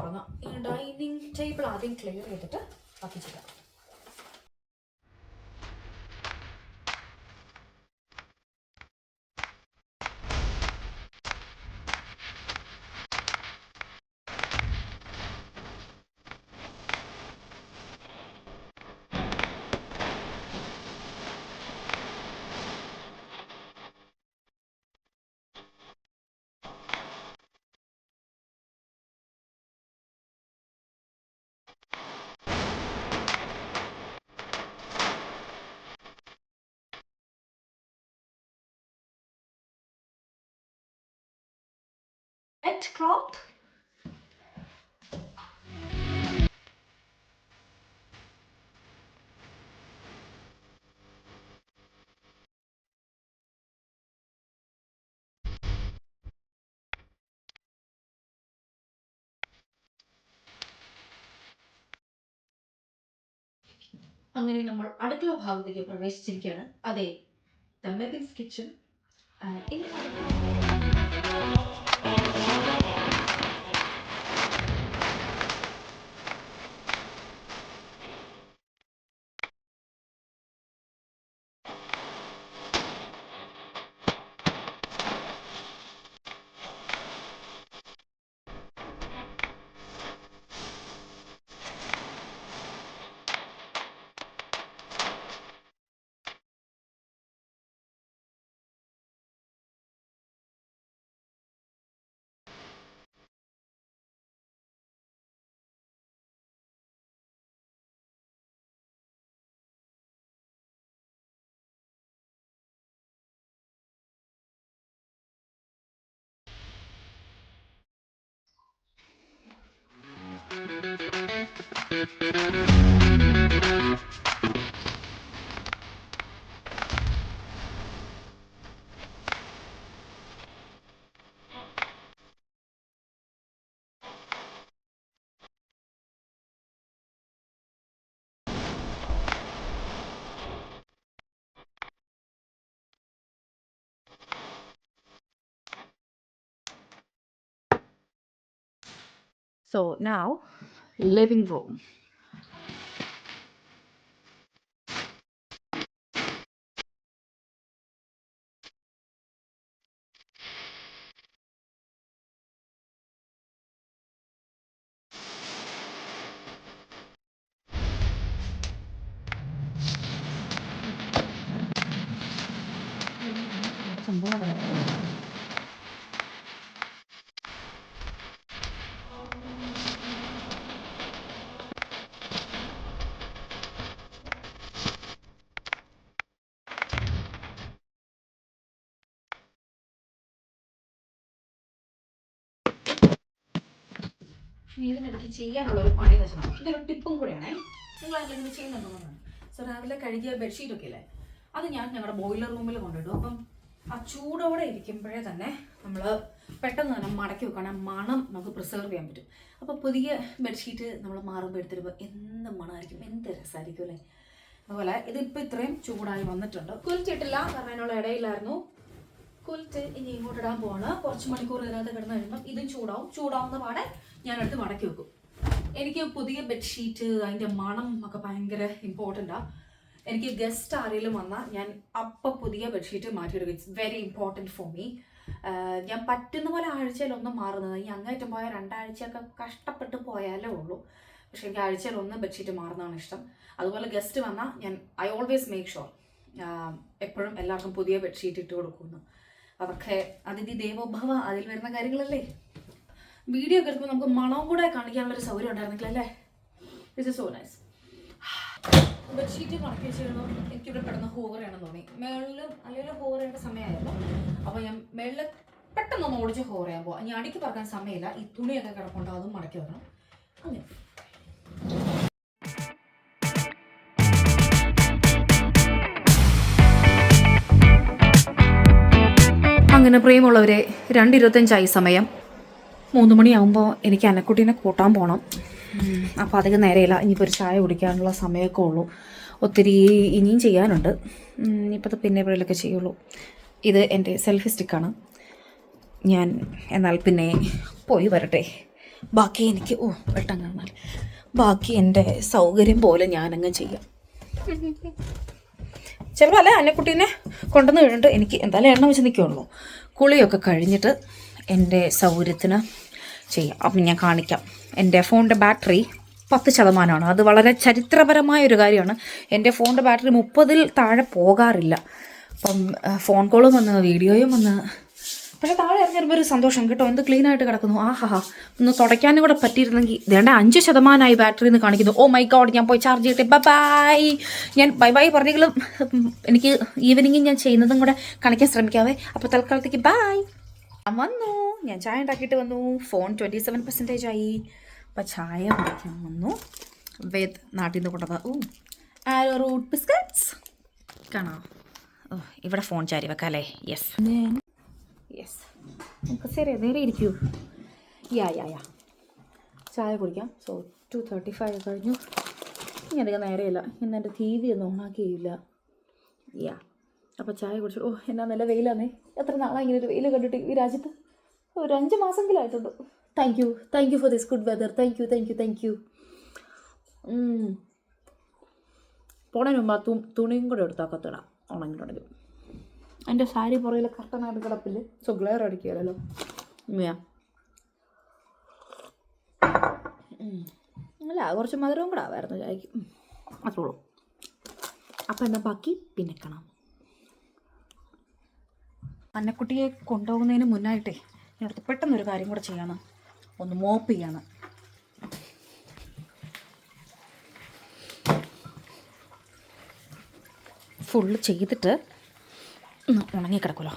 തുടങ്ങാം. ഈ dining table ആദ്യം ക്ലിയർ ചെയ്തിട്ട് ബാക്കി ചെയ്യാം. Cloth. അങ്ങനെ നമ്മൾ അടുക്കള ഭാഗത്തേക്ക് പ്രവേശിച്ചിരിക്കുകയാണ്. അതെ, the Mebin's kitchen. So now, living room. ഇതിനിടയ്ക്ക് ചെയ്യാനുള്ള ഒരു പണി വെച്ചാൽ ഇതൊരു ടിപ്പും കൂടെയാണേ. നിങ്ങൾ അതിലിങ്ങനെ ചെയ്യുന്നുണ്ടോന്നാണ്. സോ രാവിലെ കഴുകിയ ബെഡ്ഷീറ്റ് ഒക്കെ ഇല്ലേ, അത് ഞാൻ ഞങ്ങളുടെ ബോയിലർ റൂമിൽ കൊണ്ടിടും. അപ്പം ആ ചൂടോടെ ഇരിക്കുമ്പോഴേ തന്നെ നമ്മൾ പെട്ടെന്ന് തന്നെ മടക്കി വെക്കണം. മണം നമുക്ക് പ്രിസർവ് ചെയ്യാൻ പറ്റും. അപ്പോൾ പുതിയ ബെഡ്ഷീറ്റ് നമ്മൾ മാറുമ്പോൾ എടുത്തിടുമ്പോൾ എന്ത് മണമായിരിക്കും, എന്ത് രസമായിരിക്കും അല്ലേ. അതുപോലെ ഇതിപ്പോൾ ഇത്രയും ചൂടായി വന്നിട്ടുണ്ട്. കുലിച്ചിട്ടില്ല, കാരണം അതിനുള്ള ഇടയിലായിരുന്നു. കുലിച്ച് ഇനി ഇങ്ങോട്ട് ഇടാൻ പോവാണ്. കുറച്ച് മണിക്കൂർ ഇതിനകത്ത് കിടന്ന് കഴിയുമ്പോൾ ഇതും ചൂടാവുന്ന പാടെ ഞാനെടുത്ത് മടക്കി വെക്കും. എനിക്ക് പുതിയ ബെഡ്ഷീറ്റ് അതിൻ്റെ മണം ഒക്കെ ഭയങ്കര ഇമ്പോർട്ടൻ്റാണ്. എനിക്ക് ഗസ്റ്റ് ആരെങ്കിലും വന്നാൽ ഞാൻ അപ്പം പുതിയ ബെഡ്ഷീറ്റ് മാറ്റിയെടുക്കും. It's very important for me. ഞാൻ പറ്റുന്ന പോലെ ആഴ്ചയിലൊന്നും മാറുന്നത്. ഈ അങ്ങേറ്റം പോയാൽ 2 ആഴ്ചയൊക്കെ കഷ്ടപ്പെട്ട് പോയാലേ ഉള്ളൂ. പക്ഷെ എനിക്ക് ആഴ്ചയിലൊന്ന് ബെഡ്ഷീറ്റ് മാറുന്നതാണ് ഇഷ്ടം. അതുപോലെ ഗസ്റ്റ് വന്നാൽ ഞാൻ ഐ ഓൾവേസ് മേക്ക് ഷുവർ എപ്പോഴും എല്ലാവർക്കും പുതിയ ബെഡ്ഷീറ്റ് ഇട്ട് കൊടുക്കുന്നു. അതൊക്കെ അതിഥി ദേവോഭവ, അതിൽ വരുന്ന കാര്യങ്ങളല്ലേ. വീഡിയോ ഒക്കെ എടുക്കുമ്പോൾ നമുക്ക് മണവും കൂടെ കാണിക്കാനുള്ളൊരു സൗകര്യം ഉണ്ടായിരുന്നെങ്കിൽ അല്ലേ. This is so nice. Bedsheet മടക്കി വെച്ചിരുന്നു. എനിക്കിവിടെ പെട്ടെന്ന് ഹോവർ ചെയ്യണമെന്ന് തോന്നി. മേളിൽ അല്ലെങ്കിൽ ഹോവർ ചെയ്യേണ്ട സമയമായിരുന്നു. അപ്പോൾ ഞാൻ മേളിൽ പെട്ടെന്നൊന്ന് ഓടിച്ച് ഹോവർ ചെയ്യാൻ പോകാം. ഇനി അടിക്ക് പറക്കാൻ സമയമില്ല. ഈ തുണിയൊക്കെ കിടപ്പുണ്ടോ, അതും മടക്കി വെക്കണം. അങ്ങനെ അങ്ങനെ പ്രിയമുള്ളവരെ, 2:25 സമയം. 3 മണിയാകുമ്പോൾ എനിക്ക് അനക്കുട്ടീനെ കൂട്ടാൻ പോകണം. അപ്പോൾ അധികം നേരെയില്ല. ഇനിയിപ്പോൾ ഒരു ചായ കുടിക്കാനുള്ള സമയമൊക്കെ ഉള്ളൂ. ഒത്തിരി ഇനിയും ചെയ്യാനുണ്ട്. ഇപ്പോഴത്തെ പിന്നെ എപ്പോഴേലൊക്കെ ചെയ്യുള്ളൂ. ഇത് എൻ്റെ സെൽഫി സ്റ്റിക്കാണ്. ഞാൻ എന്നാൽ പിന്നെ പോയി വരട്ടെ. ബാക്കി എനിക്ക് വെട്ടം കാണാൻ ബാക്കി എൻ്റെ സൗകര്യം പോലെ ഞാനങ്ങ് ചെയ്യാം. ചിലപ്പോൾ അല്ല അന്നക്കുട്ടീനെ കൊണ്ടുവന്ന് കഴിഞ്ഞിട്ട് എനിക്ക് എന്തായാലും എണ്ണ വെച്ച് നിൽക്കുള്ളൂ. കുളിയൊക്കെ കഴിഞ്ഞിട്ട് എൻ്റെ സൗകര്യത്തിന് ചെയ്യാം. അപ്പം ഞാൻ കാണിക്കാം. എൻ്റെ ഫോണിൻ്റെ ബാറ്ററി 10%. അത് വളരെ ചരിത്രപരമായൊരു കാര്യമാണ്. എൻ്റെ ഫോണിൻ്റെ ബാറ്ററി 30-ൽ താഴെ പോകാറില്ല. അപ്പം ഫോൺ കോളും വന്ന് വീഡിയോയും വന്ന്, പക്ഷേ താഴെ ഇറങ്ങിയപ്പോൾ ഒരു സന്തോഷം കേട്ടോ. എന്ത് ക്ലീനായിട്ട് കിടക്കുന്നു. ഒന്ന് തുടയ്ക്കാനും കൂടെ പറ്റിയിരുന്നെങ്കിൽ. വേണ്ട 5% ബാറ്ററി എന്ന് കാണിക്കുന്നു. ഓ മൈ ഗോഡ്, ഞാൻ പോയി ചാർജ് ചെയ്തിട്ട് ബൈ. ഞാൻ ബൈ പറഞ്ഞെങ്കിലും എനിക്ക് ഈവനിങ്ങിൽ ഞാൻ ചെയ്യുന്നതും കൂടെ കാണിക്കാൻ ശ്രമിക്കാവേ. അപ്പോൾ തൽക്കാലത്തേക്ക് ബൈ. വന്നു, ഞാൻ ചായ ഉണ്ടാക്കിയിട്ട് വന്നു. ഫോൺ 27% ആയി. അപ്പം ചായ കുടിക്കാൻ വന്നു. വേദ് നാട്ടിൽ നിന്ന് കൊണ്ടുവന്ന ആരോ റൂട്ട് ബിസ്ക്കറ്റ്സ് കാണാം. ഇവിടെ ഫോൺ ചാരി വെക്കാം അല്ലേ? യെസ് നമുക്ക് ശരി നേരെ ഇരിക്കൂ. യാ ചായ കുടിക്കാം. സോ 2:35 കഴിഞ്ഞു. ഇനി അധികം നേരെയില്ല. ഇന്ന് എൻ്റെ TV ഒന്നും ഓണാക്കിയില്ല. അപ്പോൾ ചായ കുടിച്ചു. എന്നാ നല്ല വെയിലാണേ. എത്ര നാളാണ് ഇങ്ങനെ ഒരു വെയിൽ കണ്ടിട്ട് ഈ രാജ്യത്ത്? ഒരു 5 മാസമെങ്കിലും ആയിട്ടുണ്ട്. Thank you for this good weather. Thank you. പോണതിന് മുമ്പ് ആ തുണിയും കൂടെ എടുത്താക്കത്തിടാം ഉണങ്ങിയിട്ടുണ്ടെങ്കിൽ. എൻ്റെ സാരി പുറകിൽ കർട്ടനായിട്ട് കിടപ്പില്ല. So glare അടിക്കുകയല്ലോ. അല്ല കുറച്ച് മധുരവും കൂടെ ആവായിരുന്നു ചായക്ക്. അത്രേ ഉള്ളൂ. അപ്പം എന്നാൽ ബാക്കി പിന്നെ കാണാം. അന്നക്കുട്ടിയെ കൊണ്ടുപോകുന്നതിന് മുന്നായിട്ടേ ഞാനടുത്ത് പെട്ടെന്നൊരു കാര്യം കൂടെ ചെയ്യാണ്. ഒന്ന് മോപ്പ് ചെയ്യാണ്. ഫുള്ള് ചെയ്തിട്ട് ഉണങ്ങിക്കിടക്കുമല്ലോ.